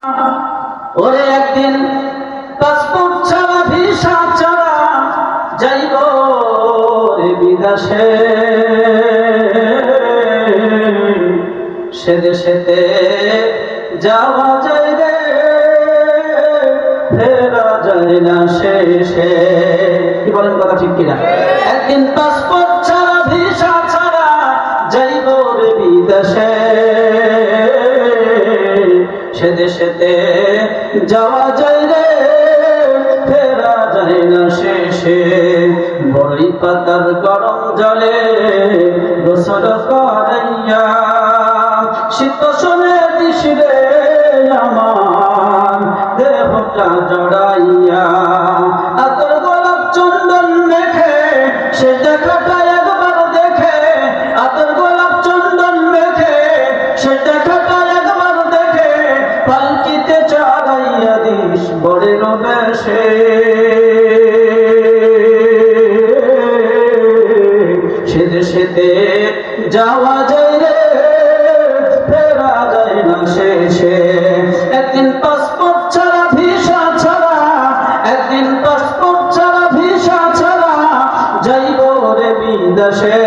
ওরে একদিন পাসপোর্ট ছাড়া ভিসা ছাড়া যাইব রে বিদেশে, সে দেশেতে যাওয়া যায় রে ফেরা যায় না শেষে। কি বলেন কথা ঠিক কিনা? একদিন পাসপোর্ট ছাড়া ভিসা ছাড়া যাইব রে বিদেশে, সে দেশেতে যাওয়া যায় রে ফেরা যায় না শেষে। বড়ই পাতার গরম জলে গোসল করাইয়া শীত শোনে দিস রে আমার দেহটা জড়াইয়া, আতর গোলাপ চন্দন মেখে সে দেখাটা একবার দেখে, আতর গোলাপ চন্দন মেখে সে দেখাটা একবার দেখে, পালকিতে চড়াইয়া দিস বড়ের বেশে, সে দেশেতে যাওয়া যায় রে ফেরা যায় না শেষে। একদিন পাসপোর্ট ছাড়া ভিসা ছাড়া, একদিন পাসপোর্ট ছাড়া ভিসা ছাড়া যাইব রে বিদেশে।